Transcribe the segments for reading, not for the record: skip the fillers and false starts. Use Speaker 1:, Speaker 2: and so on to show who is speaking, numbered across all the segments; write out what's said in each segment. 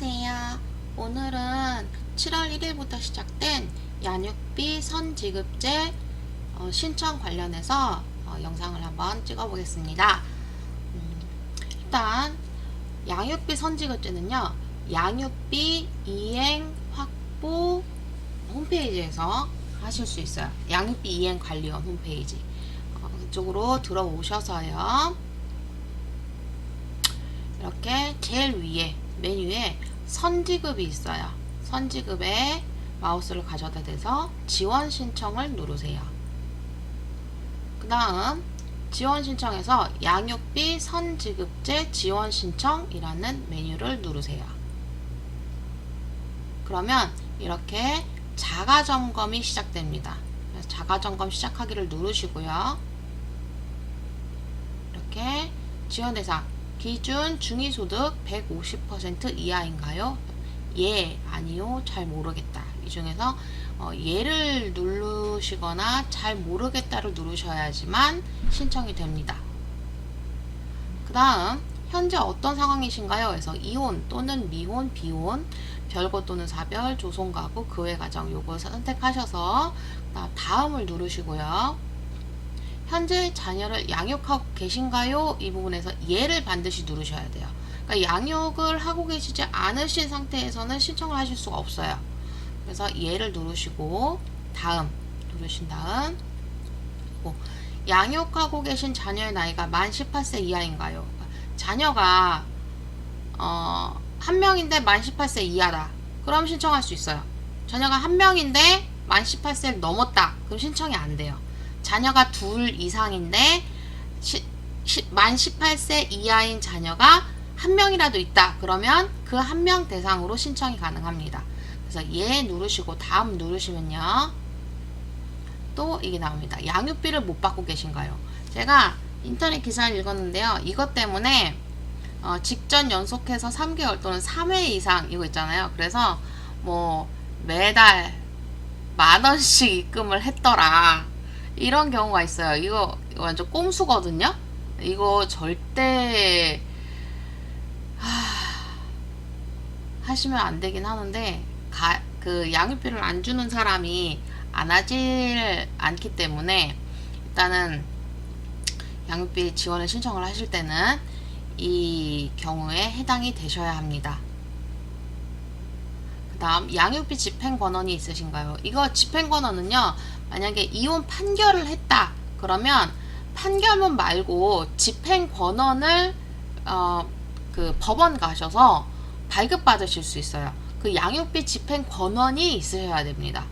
Speaker 1: 안녕하세요. 오늘은 7월 1일부터 시작된 양육비 선지급제 신청 관련해서 영상을 한번 찍어 보겠습니다. 일단 양육비 선지급제는요, 양육비 이행 확보 홈페이지에서 하실 수 있어요. 양육비 이행 관리원 홈페이지 그쪽으로 들어오셔서요, 이렇게 제일 위에 메뉴에 선지급이 있어요. 선지급에 마우스를 가져다 대서 지원 신청을 누르세요. 그 다음 지원 신청에서 양육비 선지급제 지원 신청이라는 메뉴를 누르세요. 그러면 이렇게 자가점검이 시작됩니다. 자가점검 시작하기를 누르시고요. 이렇게 지원 대상 기준 중위소득 150% 이하인가요? 예, 아니요, 잘 모르겠다. 이 중에서 예를 누르시거나 잘 모르겠다를 누르셔야지만 신청이 됩니다. 그 다음 현재 어떤 상황이신가요? 그래서 이혼 또는 미혼, 비혼, 별거 또는 사별, 조손가구, 그외가정 요거 선택하셔서 다음을 누르시고요. 현재 자녀를 양육하고 계신가요? 이 부분에서 예를 반드시 누르셔야 돼요. 그러니까 양육을 하고 계시지 않으신 상태에서는 신청을 하실 수가 없어요. 그래서 예를 누르시고 다음 누르신 다음 양육하고 계신 자녀의 나이가 만 18세 이하인가요? 자녀가 한 명인데 만 18세 이하다. 그럼 신청할 수 있어요. 자녀가 한 명인데 만 18세를 넘었다. 그럼 신청이 안 돼요. 자녀가 둘 이상인데 만 18세 이하인 자녀가 한 명이라도 있다. 그러면 그 한 명 대상으로 신청이 가능합니다. 그래서 예 누르시고 다음 누르시면요, 또 이게 나옵니다. 양육비를 못 받고 계신가요? 제가 인터넷 기사를 읽었는데요, 이것 때문에 직전 연속해서 3개월 또는 3회 이상 이거 있잖아요. 그래서 뭐 매달 10,000원씩 입금을 했더라, 이런 경우가 있어요. 이거 완전 꼼수거든요. 이거 절대 하시면 안 되긴 하는데, 그 양육비를 안 주는 사람이 안 하질 않기 때문에 일단은 양육비 지원을 신청을 하실 때는 이 경우에 해당이 되셔야 합니다. 그 다음 양육비 집행권한이 있으신가요? 이거 집행권한은요, 만약에 이혼 판결을 했다 그러면 판결문 말고 집행권한을 그 법원 가셔서 발급받으실 수 있어요. 그 양육비 집행권한이 있으셔야 됩니다.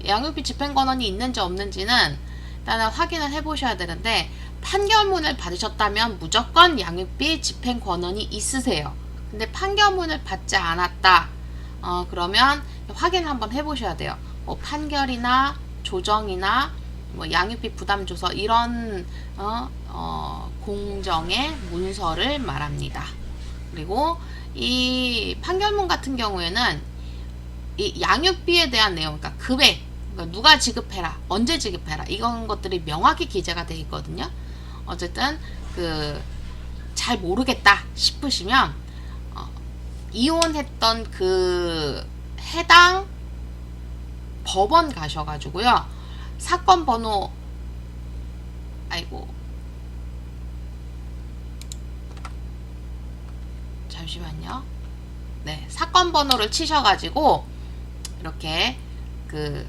Speaker 1: 양육비 집행권한이 있는지 없는지는 일단은 확인을 해 보셔야 되는데, 판결문을 받으셨다면 무조건 양육비 집행권한이 있으세요. 근데 판결문을 받지 않았다, 그러면 확인 한번 해 보셔야 돼요. 뭐 판결이나 조정이나 뭐 양육비 부담조서 이런 공정의 문서를 말합니다. 그리고 이 판결문 같은 경우에는 이 양육비에 대한 내용, 그러니까 금액, 그러니까 누가 지급해라, 언제 지급해라, 이런 것들이 명확히 기재가 되어 있거든요. 어쨌든 잘 모르겠다 싶으시면 이혼했던 그 해당 법원 가셔가지고요, 사건 번호, 잠시만요. 네, 사건 번호를 치셔가지고 이렇게 그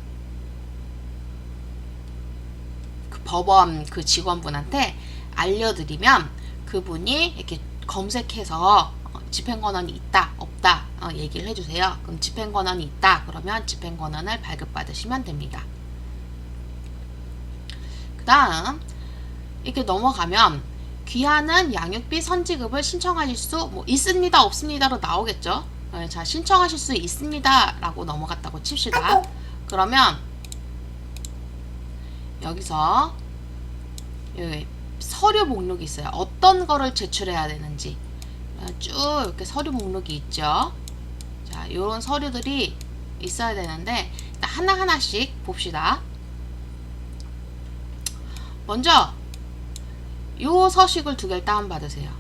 Speaker 1: 법원 그 직원분한테 알려드리면 그분이 이렇게 검색해서 집행권한이 있다 없다 얘기를 해주세요. 그럼 집행권한이 있다 그러면 집행권한을 발급받으시면 됩니다. 그 다음 이렇게 넘어가면 귀하는 양육비 선지급을 신청하실 수 있습니다 없습니다로 나오겠죠. 자, 신청하실 수 있습니다 라고 넘어갔다고 칩시다. 그러면 여기서 여기 서류 목록이 있어요. 어떤 거를 제출해야 되는지 쭉 이렇게 서류 목록이 있죠. 자, 요런 서류들이 있어야 되는데 하나하나씩 봅시다. 먼저 요 서식을 두 개를 다운받으세요.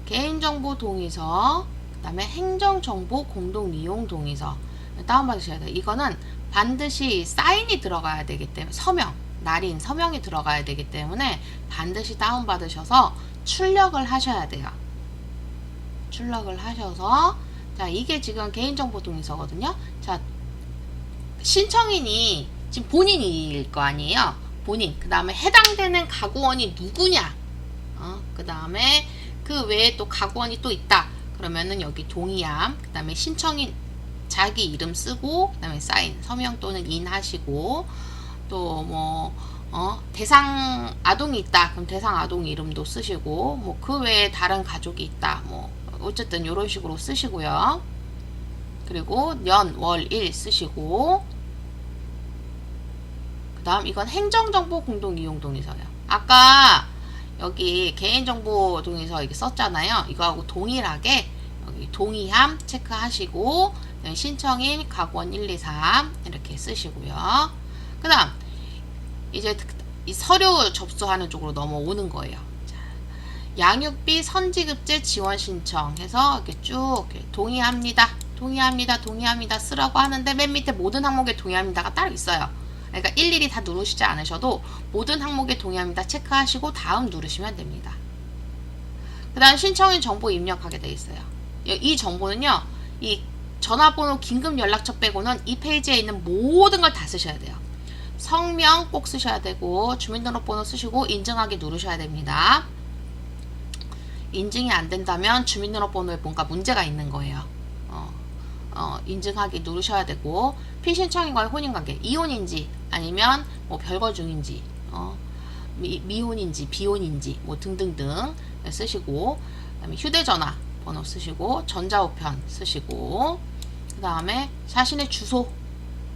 Speaker 1: 개인정보 동의서, 그 다음에 행정정보 공동이용 동의서 다운받으셔야 돼요. 이거는 반드시 사인이 들어가야 되기 때문에 서명, 날인 서명이 들어가야 되기 때문에 반드시 다운받으셔서 출력을 하셔야 돼요. 출력을 하셔서 자, 이게 지금 개인정보 동의서거든요. 자, 신청인이 지금 본인일 거 아니에요. 본인. 그 다음에 해당되는 가구원이 누구냐. 그 다음에 그 외에 또 가구원이 또 있다. 그러면은 여기 동의함. 그 다음에 신청인 자기 이름 쓰고, 그 다음에 사인, 서명 또는 인하시고, 또 뭐, 대상 아동이 있다. 그럼 대상 아동 이름도 쓰시고, 뭐 그 외에 다른 가족이 있다. 뭐 어쨌든 이런 식으로 쓰시고요. 그리고 년, 월, 일 쓰시고, 그 다음 이건 행정정보 공동이용 동의서예요. 아까 여기 개인정보 동의서 이렇게 썼잖아요. 이거하고 동일하게 여기 동의함 체크하시고, 신청인 가구원 1, 2, 3 이렇게 쓰시고요. 그 다음 이제 이 서류 접수하는 쪽으로 넘어오는 거예요. 자, 양육비 선지급제 지원 신청해서 이렇게 쭉 이렇게 동의합니다. 동의합니다. 동의합니다. 쓰라고 하는데 맨 밑에 모든 항목에 동의합니다가 따로 있어요. 그러니까 일일이 다 누르시지 않으셔도 모든 항목에 동의합니다 체크하시고 다음 누르시면 됩니다. 그 다음 신청인 정보 입력하게 되어 있어요. 이 정보는요, 이 전화번호 긴급연락처 빼고는 이 페이지에 있는 모든 걸 다 쓰셔야 돼요. 성명 꼭 쓰셔야 되고, 주민등록번호 쓰시고 인증하기 누르셔야 됩니다. 인증이 안 된다면 주민등록번호에 뭔가 문제가 있는 거예요. 인증하기 누르셔야 되고, 피신청인과의 혼인관계, 이혼인지 아니면 뭐 별거 중인지, 미혼인지 비혼인지 뭐 등등등 쓰시고, 그다음에 휴대전화 번호 쓰시고, 전자우편 쓰시고, 그 다음에 자신의 주소,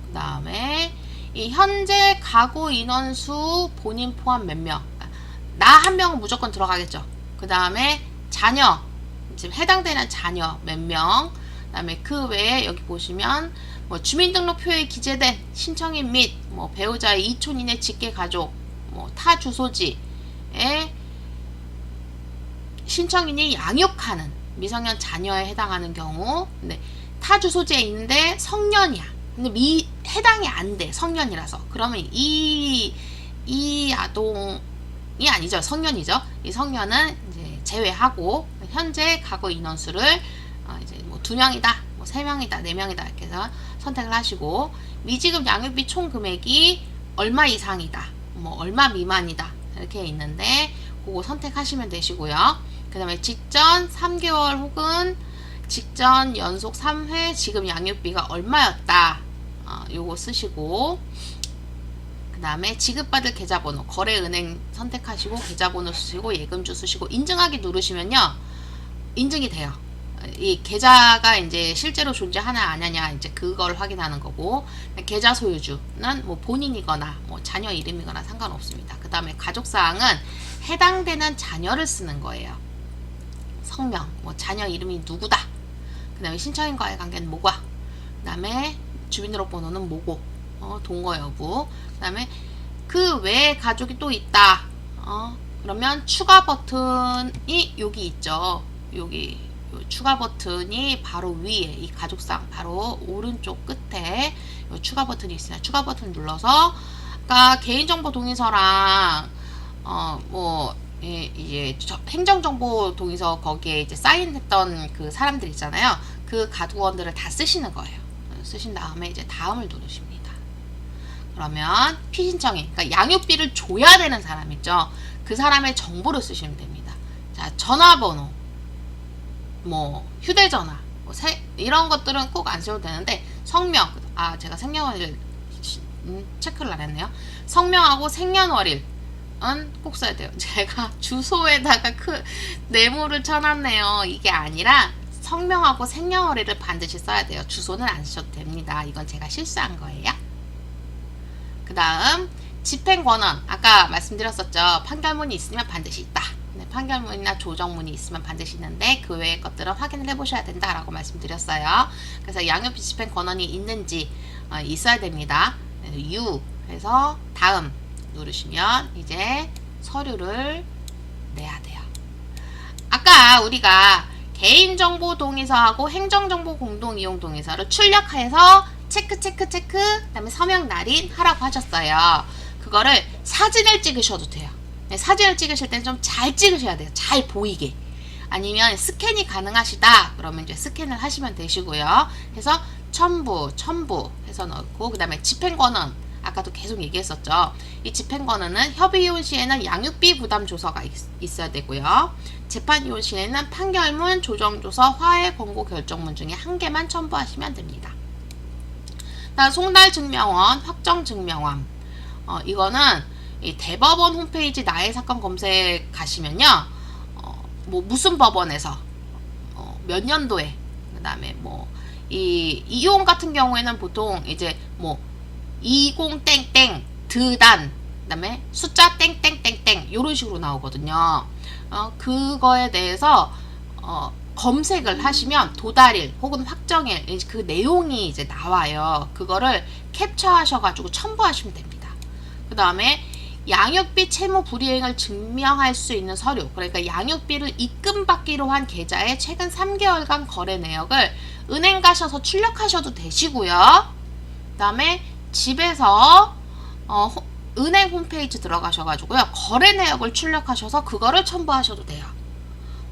Speaker 1: 그 다음에 이 현재 가구 인원수 본인 포함 몇 명, 나 한 명은 무조건 들어가겠죠. 그 다음에 자녀, 지금 해당되는 자녀 몇 명, 그 다음에 그 외에 여기 보시면 뭐 주민등록표에 기재된 신청인 및 뭐 배우자의 이촌인의 직계가족, 뭐 타 주소지에 신청인이 양육하는 미성년 자녀에 해당하는 경우, 근데 타 주소지에 있는데 성년이야. 근데 해당이 안 돼. 성년이라서. 그러면 이 아동이 아니죠. 성년이죠. 이 성년은 이제 제외하고 현재 가구 인원수를 이제 뭐 2명이다, 뭐 3명이다, 4명이다 이렇게 해서 선택을 하시고, 미지급 양육비 총 금액이 얼마 이상이다, 뭐 얼마 미만이다 이렇게 있는데 그거 선택하시면 되시고요. 그 다음에 직전 3개월 혹은 직전 연속 3회 지급 양육비가 얼마였다, 요거 쓰시고, 그 다음에 지급받을 계좌번호, 거래은행 선택하시고 계좌번호 쓰시고 예금주 쓰시고 인증하기 누르시면요, 인증이 돼요. 이 계좌가 이제 실제로 존재하나 안 하냐 이제 그걸 확인하는 거고, 계좌 소유주는 뭐 본인이거나 뭐 자녀 이름이거나 상관없습니다. 그 다음에 가족사항은 해당되는 자녀를 쓰는 거예요. 성명, 뭐 자녀 이름이 누구다. 그 다음에 신청인과의 관계는 뭐고, 그 다음에 주민등록번호는 뭐고, 동거 여부, 그 다음에 그 외에 가족이 또 있다. 그러면 추가 버튼이 여기 있죠. 여기 추가 버튼이 바로 위에, 이 가족상 바로 오른쪽 끝에 추가 버튼이 있어요. 추가 버튼 눌러서 아까 개인정보 동의서랑 뭐 이제 행정정보 동의서 거기에 이제 사인했던 그 사람들 있잖아요. 그 가구원들을 다 쓰시는 거예요. 쓰신 다음에 이제 다음을 누르십니다. 그러면 피신청인, 그러니까 양육비를 줘야 되는 사람 있죠. 그 사람의 정보를 쓰시면 됩니다. 자, 전화번호, 뭐 휴대전화, 뭐 이런 것들은 꼭 안 쓰셔도 되는데, 성명, 제가 생년월일 체크를 안 했네요. 성명하고 생년월일은 꼭 써야 돼요. 제가 주소에다가 네모를 쳐놨네요. 이게 아니라 성명하고 생년월일을 반드시 써야 돼요. 주소는 안 쓰셔도 됩니다. 이건 제가 실수한 거예요. 그 다음 집행권원, 아까 말씀드렸었죠. 판결문이 있으면 반드시 있다. 판결문이나 조정문이 있으면 반드시 있는데 그 외의 것들은 확인을 해보셔야 된다라고 말씀드렸어요. 그래서 양육비 집행권원이 있는지 있어야 됩니다. U 해서 다음 누르시면 이제 서류를 내야 돼요. 아까 우리가 개인정보 동의서하고 행정정보 공동이용 동의서를 출력해서 체크 그다음에 서명 날인 하라고 하셨어요. 그거를 사진을 찍으셔도 돼요. 네, 사진을 찍으실 때는 좀 잘 찍으셔야 돼요. 잘 보이게. 아니면 스캔이 가능하시다 그러면 이제 스캔을 하시면 되시고요. 그래서 첨부 해서 넣고, 그 다음에 집행권은 아까도 계속 얘기했었죠. 이 집행권은 협의이혼 시에는 양육비 부담 조서가 있어야 되고요. 재판이혼 시에는 판결문, 조정조서, 화해 권고 결정문 중에 한 개만 첨부하시면 됩니다. 다음 송달증명원, 확정증명원. 이거는 이 대법원 홈페이지 나의 사건 검색 가시면요. 뭐 무슨 법원에서 몇 년도에, 그 다음에 뭐 이 이혼 같은 경우에는 보통 이제 뭐 20땡땡 드단, 그 다음에 숫자 땡땡땡땡 요런 식으로 나오거든요. 그거에 대해서 검색을 하시면 도달일 혹은 확정일 그 내용이 이제 나와요. 그거를 캡처하셔가지고 첨부하시면 됩니다. 그 다음에 양육비 채무 불이행을 증명할 수 있는 서류, 그러니까 양육비를 입금받기로 한 계좌의 최근 3개월간 거래 내역을 은행 가셔서 출력하셔도 되시고요. 그 다음에 집에서 은행 홈페이지 들어가셔가지고요, 거래 내역을 출력하셔서 그거를 첨부하셔도 돼요.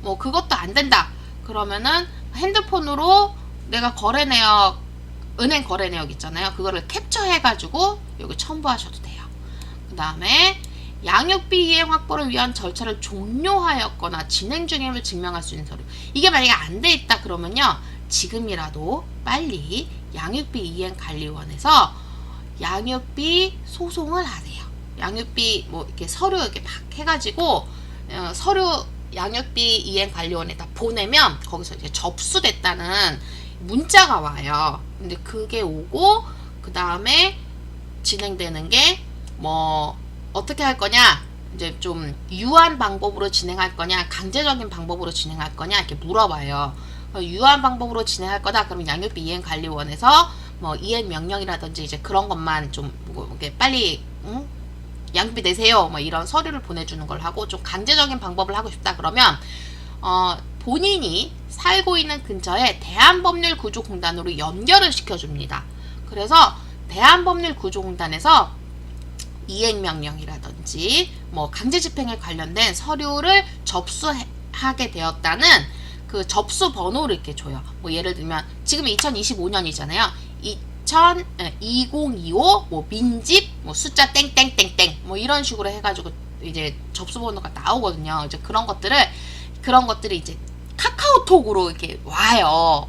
Speaker 1: 뭐 그것도 안 된다 그러면은 핸드폰으로 내가 거래 내역, 은행 거래 내역 있잖아요. 그거를 캡처해가지고 여기 첨부하셔도 돼요. 그 다음에 양육비 이행 확보를 위한 절차를 종료하였거나 진행 중임을 증명할 수 있는 서류. 이게 만약에 안 돼 있다 그러면요, 지금이라도 빨리 양육비 이행 관리원에서 양육비 소송을 하세요. 양육비 뭐 이렇게 서류 이렇게 막 해가지고 서류 양육비 이행 관리원에다 보내면 거기서 이제 접수됐다는 문자가 와요. 근데 그게 오고, 그 다음에 진행되는 게 뭐 어떻게 할 거냐, 이제 좀 유한 방법으로 진행할 거냐, 강제적인 방법으로 진행할 거냐 이렇게 물어봐요. 유한 방법으로 진행할 거다 그러면 양육비 이행 관리원에서 뭐 이행 명령이라든지 이제 그런 것만 좀 뭐 이렇게 빨리 양육비 내세요 뭐 이런 서류를 보내주는 걸 하고, 좀 강제적인 방법을 하고 싶다 그러면 본인이 살고 있는 근처에 대한법률구조공단으로 연결을 시켜줍니다. 그래서 대한법률구조공단에서 이행명령이라든지 뭐 강제집행에 관련된 서류를 접수하게 되었다는 그 접수 번호를 이렇게 줘요. 뭐 예를 들면 지금 2025년이잖아요. 2025 뭐 민집 뭐 숫자 땡땡땡땡 뭐 이런 식으로 해가지고 이제 접수 번호가 나오거든요. 이제 그런 것들이 이제 카카오톡으로 이렇게 와요.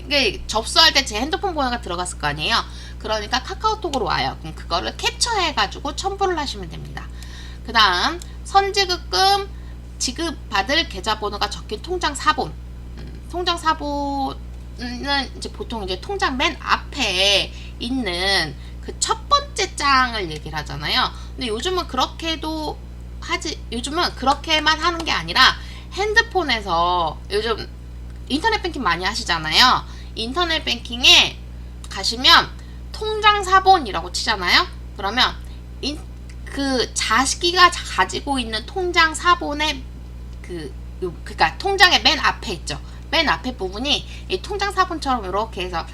Speaker 1: 이게 접수할 때 제 핸드폰 번호가 들어갔을 거 아니에요. 그러니까 카카오톡으로 와요. 그럼 그거를 캡처해가지고 첨부를 하시면 됩니다. 그 다음 선지급금 지급받을 계좌번호가 적힌 통장 사본. 통장 사본은 이제 보통 이제 통장 맨 앞에 있는 그 첫 번째 장을 얘기를 하잖아요. 근데 요즘은 그렇게만 하는 게 아니라 핸드폰에서 요즘 인터넷 뱅킹 많이 하시잖아요. 인터넷 뱅킹에 가시면 통장 사본이라고 치잖아요. 그러면 그 자식이가 가지고 있는 통장 사본의 그러니까 통장의 맨 앞에 있죠. 맨 앞에 부분이 이 통장 사본처럼 이렇게 해서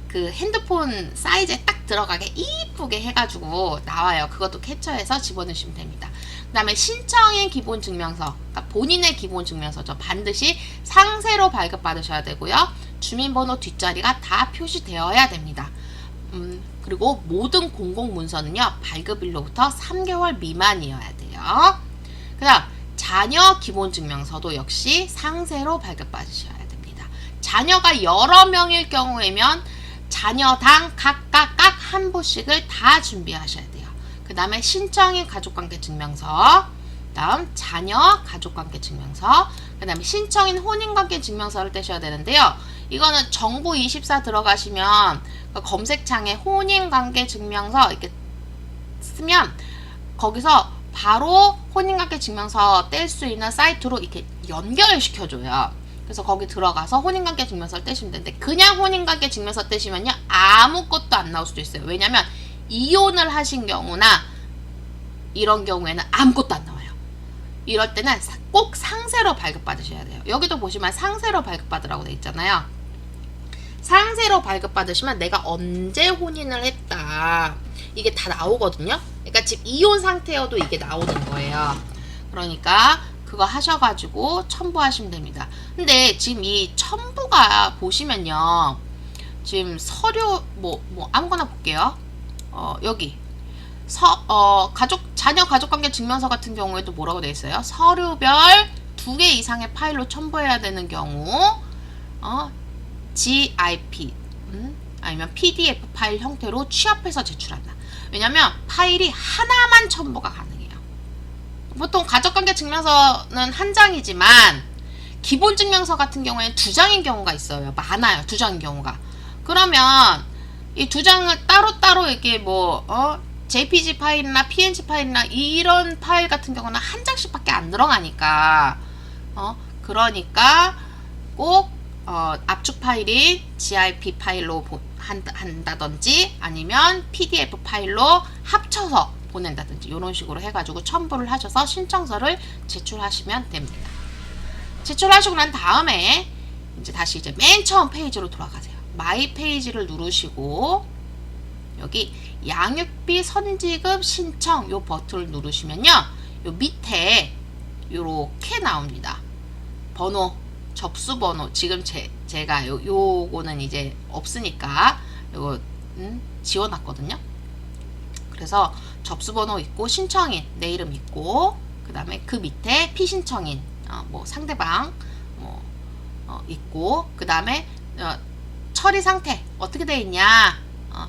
Speaker 1: 그 핸드폰 사이즈에 딱 들어가게 이쁘게 해가지고 나와요. 그것도 캡처해서 집어넣으시면 됩니다. 그 다음에 신청인 기본증명서, 그러니까 본인의 기본증명서죠. 반드시 상세로 발급받으셔야 되고요. 주민번호 뒷자리가 다 표시되어야 됩니다. 그리고 모든 공공문서는요, 발급일로부터 3개월 미만이어야 돼요. 그 다음 자녀 기본증명서도 역시 상세로 발급받으셔야 됩니다. 자녀가 여러 명일 경우에면 자녀당 각각 한 부씩을 다 준비하셔야 돼요. 그 다음에 신청인 가족관계증명서, 다음 자녀 가족관계증명서, 그 다음에 신청인 혼인관계증명서를 떼셔야 되는데요. 이거는 정부24 들어가시면 그 검색창에 혼인관계증명서 이렇게 쓰면 거기서 바로 혼인관계증명서 뗄 수 있는 사이트로 이렇게 연결시켜줘요. 그래서 거기 들어가서 혼인관계증명서를 떼시면 되는데, 그냥 혼인관계증명서 떼시면요 아무것도 안 나올 수도 있어요. 왜냐면 이혼을 하신 경우나 이런 경우에는 아무것도 안 나와요. 이럴 때는 꼭 상세로 발급받으셔야 돼요. 여기도 보시면 상세로 발급받으라고 돼 있잖아요. 상세로 발급받으시면 내가 언제 혼인을 했다 이게 다 나오거든요. 그러니까 지금 이혼 상태여도 이게 나오는 거예요. 그러니까 그거 하셔가지고 첨부하시면 됩니다. 근데 지금 이 첨부가 보시면요, 지금 서류 뭐 아무거나 볼게요. 여기 자녀 가족관계 증명서 같은 경우에도 뭐라고 되어 있어요? 서류별 2개 이상의 파일로 첨부해야 되는 경우 GIP 아니면 PDF 파일 형태로 취합해서 제출한다. 왜냐면 파일이 하나만 첨부가 가능해요. 보통 가족관계 증명서는 한 장이지만 기본 증명서 같은 경우에는 2장인 경우가 있어요. 많아요. 2장인 경우가. 그러면 이 2장을 따로따로 이렇게 JPG 파일이나 PNG 파일이나 이런 파일 같은 경우는 한 장씩밖에 안 들어가니까 그러니까 꼭 압축 파일인 GIP 파일로 한다든지 아니면 PDF 파일로 합쳐서 보낸다든지 이런 식으로 해가지고 첨부를 하셔서 신청서를 제출하시면 됩니다. 제출하시고 난 다음에 다시 이제 맨 처음 페이지로 돌아가세요. 마이 페이지를 누르시고 여기 양육비 선지급 신청 요 버튼을 누르시면요, 요 밑에 요렇게 나옵니다. 번호, 접수 번호. 지금 제가 요거는 이제 없으니까 요거 지워놨거든요. 그래서 접수 번호 있고 신청인 내 이름 있고 그 다음에 그 밑에 피신청인 상대방 있고 그 다음에 처리 상태 어떻게 돼 있냐.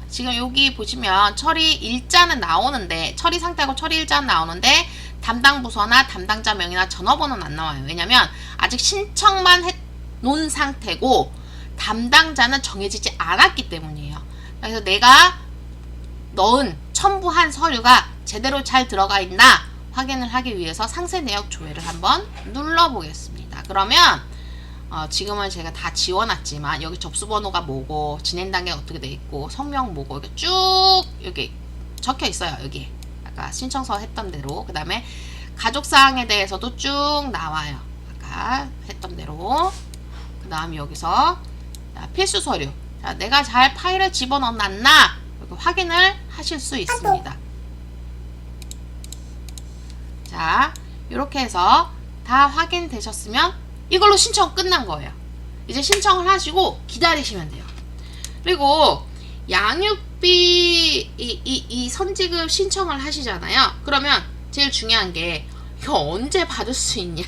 Speaker 1: 지금 여기 보시면 처리 일자는 나오는데 처리 상태하고 처리 일자는 나오는데 담당 부서나 담당자 명이나 전화번호는 안 나와요. 왜냐면 아직 신청만 해놓은 상태고 담당자는 정해지지 않았기 때문이에요. 그래서 내가 첨부한 서류가 제대로 잘 들어가 있나 확인을 하기 위해서 상세 내역 조회를 한번 눌러보겠습니다. 그러면 지금은 제가 다 지워놨지만 여기 접수번호가 뭐고 진행 단계가 어떻게 돼 있고 성명 뭐고 이렇게 쭉 여기 적혀 있어요. 여기 아까 신청서 했던 대로. 그 다음에 가족사항에 대해서도 쭉 나와요. 아까 했던 대로. 그 다음 여기서 필수 서류. 자, 내가 잘 파일을 집어넣어놨나 이렇게 확인을 하실 수 있습니다. 자, 이렇게 해서 다 확인되셨으면 이걸로 신청 끝난 거예요. 이제 신청을 하시고 기다리시면 돼요. 그리고 양육비 이 선지급 신청을 하시잖아요. 그러면 제일 중요한 게 이거 언제 받을 수 있냐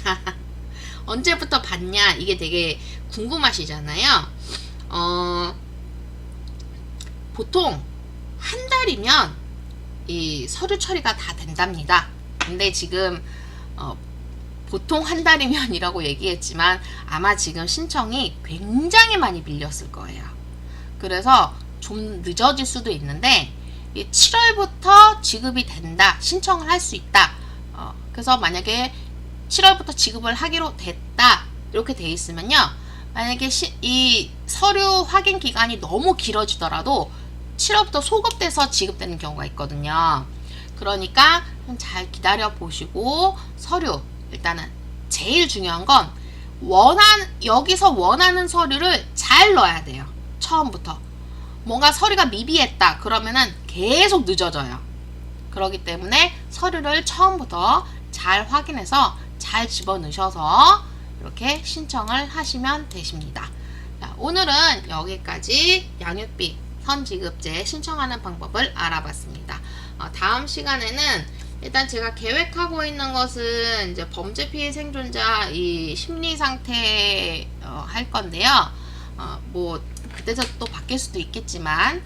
Speaker 1: 언제부터 받냐 이게 되게 궁금하시잖아요. 보통 한 달이면 이 서류 처리가 다 된답니다. 근데 지금 보통 한 달이면이라고 얘기했지만 아마 지금 신청이 굉장히 많이 밀렸을 거예요. 그래서 좀 늦어질 수도 있는데 7월부터 지급이 된다, 신청을 할 수 있다. 그래서 만약에 7월부터 지급을 하기로 됐다 이렇게 돼 있으면요, 만약에 이 서류 확인 기간이 너무 길어지더라도 7월부터 소급돼서 지급되는 경우가 있거든요. 그러니까 좀 잘 기다려 보시고 서류 일단은 제일 중요한 건 여기서 원하는 서류를 잘 넣어야 돼요. 처음부터 뭔가 서류가 미비했다 그러면은 계속 늦어져요. 그렇기 때문에 서류를 처음부터 잘 확인해서 잘 집어넣으셔서 이렇게 신청을 하시면 되십니다. 자, 오늘은 여기까지 양육비 선지급제 신청하는 방법을 알아봤습니다. 다음 시간에는 일단 제가 계획하고 있는 것은 이제 범죄 피해 생존자 이 심리 상태 할 건데요. 뭐 그때서 또 바뀔 수도 있겠지만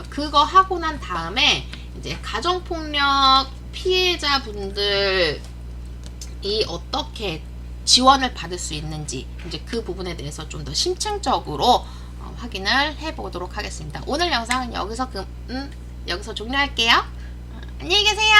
Speaker 1: 그거 하고 난 다음에 이제 가정폭력 피해자분들이 어떻게 지원을 받을 수 있는지 이제 그 부분에 대해서 좀 더 심층적으로 확인을 해보도록 하겠습니다. 오늘 영상은 여기서 종료할게요. 안녕히 계세요.